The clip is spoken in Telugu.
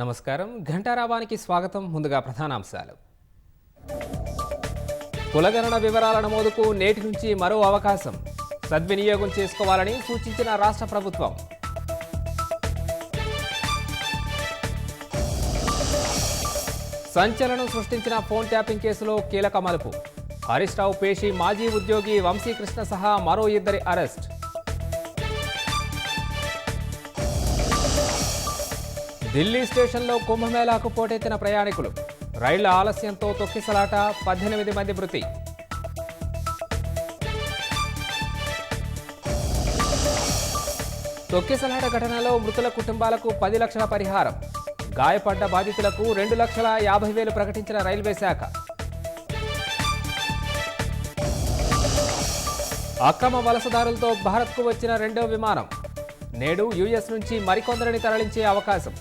నమస్కారం ఘంటారావానికి స్వాగతం. ముందుగా ప్రధానాంశాలు. కులగణన వివరాల నమోదుకు నేటి నుంచి మరో అవకాశం సద్వినియోగం చేసుకోవాలని సూచించిన రాష్ట్ర ప్రభుత్వం. సంచలనం సృష్టించిన ఫోన్ ట్యాపింగ్ కేసులో కీలక మలుపు. హరీష్ రావు పేషి మాజీ ఉద్యోగి వంశీకృష్ణ సహా మరో 2 అరెస్ట్. ఢిల్లీ స్టేషన్లో కుంభమేళాకు పోటెత్తిన ప్రయాణికులు. రైళ్ల ఆలస్యంతో తొక్కిసలాట, 18 మంది మృతి. తొక్కిసలాట ఘటనలో మృతుల కుటుంబాలకు 10 లక్షల పరిహారం. గాయపడ్డ బాధితులకు 2,50,000 ప్రకటించిన రైల్వే శాఖ. అక్రమ వలసదారులతో భారత్కు వచ్చిన 2వ విమానం. నేడు యుఎస్ నుంచి మరికొందరిని తరలించే అవకాశం.